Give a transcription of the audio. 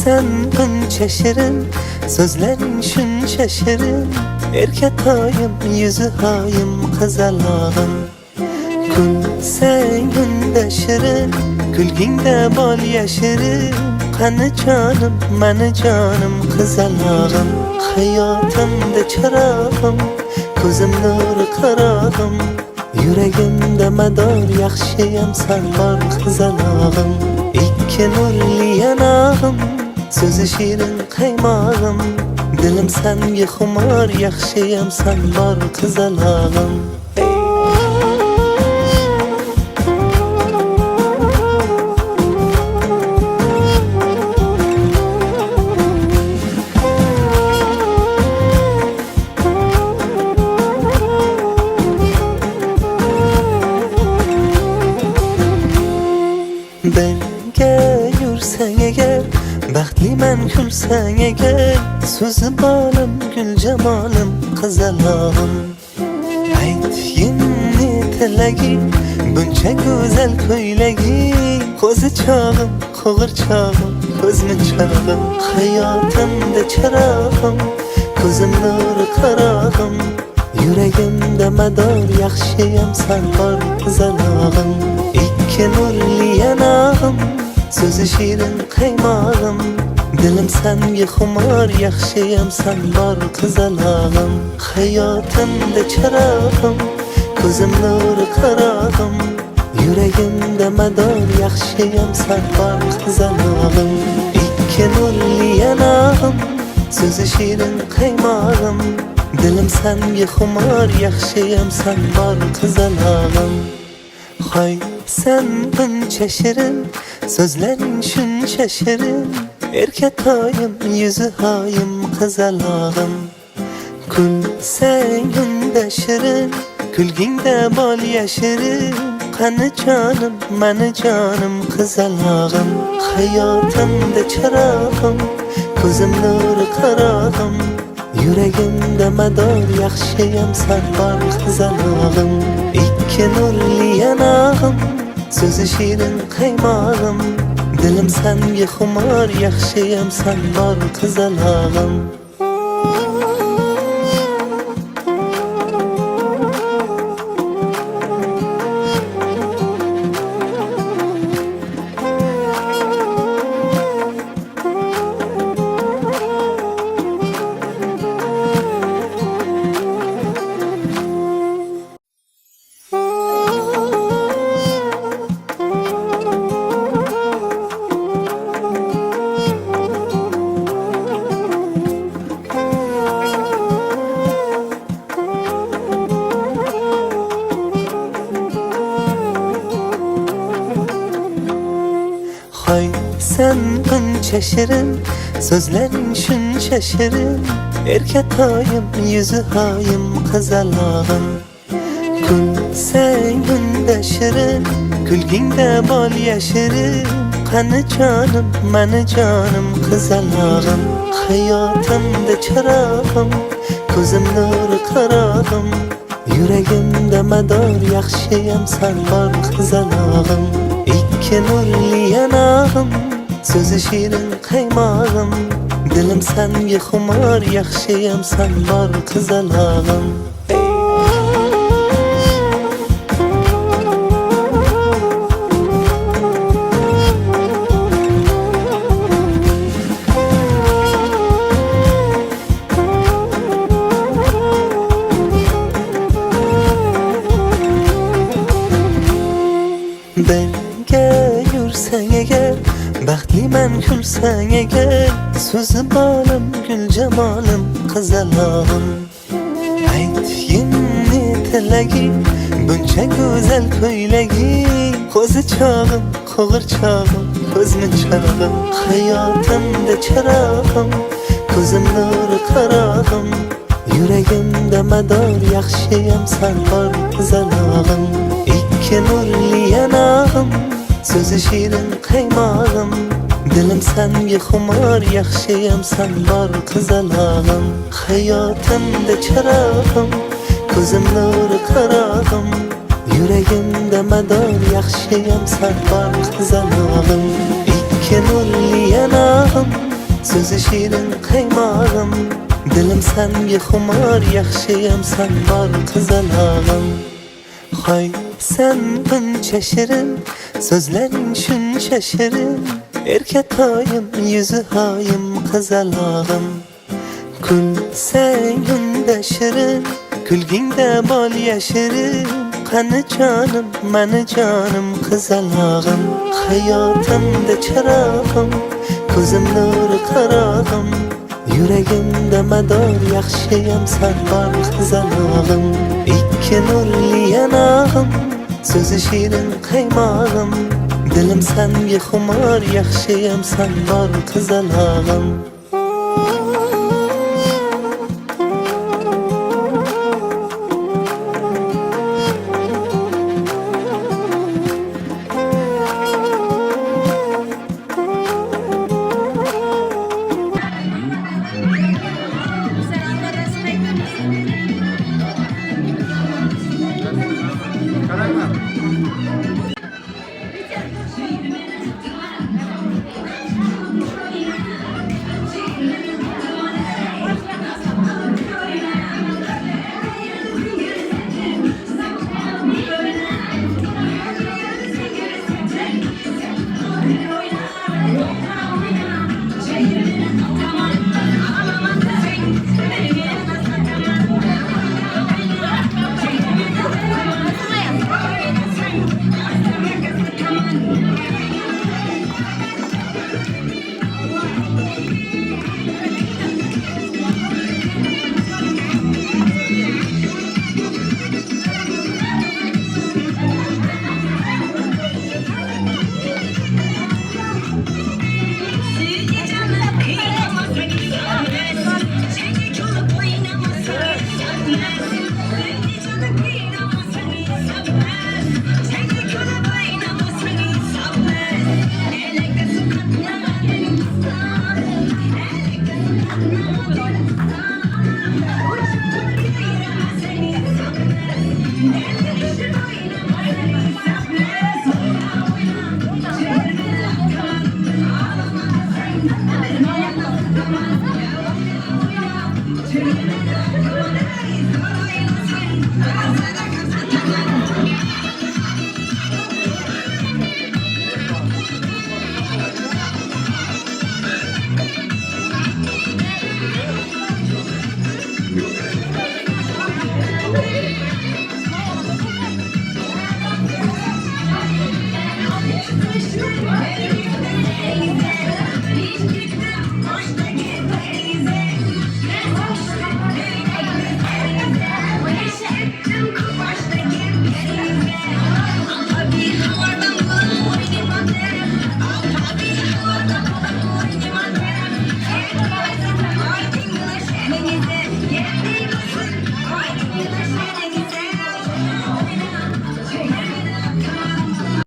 sen buncha shirin, so'zlaring shuncha shirin. Erkatoyim, yuzi hoyim, qizalog'im. Kulsang unda shirin, kulgingda bol yashirin. Qani jonim, mani jonim, qizalog'im. Hayotimda chirog'im, ko'zim nuri qarog'im. Yuragimda mador, yaxshiyam sen bor, qizalog'im. Ikki nurli yanog'im, so'zi shirin qaymog'im. Dilim senga xumor, yaxshiyam sen bor, qizalog'im. Birga yursang agar, baxtliman kulsang agar. So'zi bolim, gul jamolim, qizalog'im. Aytgin tilaging, buncha go'zal ko'ylaging. Qo'zi chog'im, qo'g'irchog'im, ko'zmunchog'im. Hayotimda chirog'im, ko'zim nuri qarog'im. Yuragimda mador, yaxshiyam sen bor, qizalog'im. Ikki nurli yanog'im, so'zi shirin qaymog'im. Dilim senga xumor, yaxshiyam sen bor, qizalog'im. Hayotimda chirog'im, ko'zim nuri qarog'im. Yuragimda mador, yaxshiyam sen bor, qizalog'im. Ikki nurli yanog'im, so'zi shirin qaymog'im. Dilim senga xumor, yaxshiyam sen bor, qizalog'im. Hoy sen buncha shirin, so'zlaring shuncha shirin. Erkatoyim, yuzi hoyim, qizalog'im. Kulsang unda shirin, kulgingda bol yashirin. Qani jonim, mani jonim, qizalog'im. Hayotimda chirog'im, ko'zim nuri qarog'im. Yuragimda mador, yaxshiyam sen bor, qizalog'im. Ikki nurli yanog'im, so'zi shirin qaymog'im. Dilim senga xumor, yaxshiyam sen bor, qizalog'im. Hoy sen buncha shirin, so'zlaring shuncha shirin. Erkatoyim, yuzi hoyim, qizalog'im. Kulsang unda shirin, kulgingda bol yashirin. Qani jonim, mani jonim, qizalog'im. Hayotimda chirog'im, ko'zim nuri qarog'im. Yuragimda mador, yaxshiyam sen bor, qizalog'im. Ikki nurli yanog'im, so'zi shirin qaymog'im. Dilim senga xumor, yaxshiyam sen bor, qizalog'im. Birga yursang agar, baxtliman kulsang agar. So'zi bolim, gul jamolim, qizalog'im. Aytgin tilaging, buncha go'zal ko'ylaging. Qo'zi chog'im, qo'g'irchog'im, ko'zmunchog'im. Hayotimda chirog'im, ko'zim nuri qarog'im. Yuragimda mador, yaxshiyam sen bor, qizalog'im. Ikki nurli yanog'im, so'zi shirin qaymog'im. Dilim senga xumor, yaxshiyam sen bor, qizalog'im. Hayotimda chirog'im, ko'zim nuri qarog'im. Yuragimda mador, yaxshiyam sen bor, qizalog'im. Ikki nurli yanog'im, so'zi shirin qaymog'im. Dilim senga xumor, yaxshiyam sen bor qizalog'im. Hoy sen buncha shirin, so'zlaring shuncha shirin, erkatoyim yuzi hoyim qizalog'im. Kulsang unda shirin, kulgingda bol yashirin, qani jonim, mani jonim qizalog'im. Hayotimda chirog'im, ko'zim nuri qarog'im, yuragimda mador, yaxshiyam sen bor qizalog'im. Ikki nurli yanog'im, so'zi shirin qaymog'im. Dilim senga xumor, yaxshiyam sen bor qizalog'im.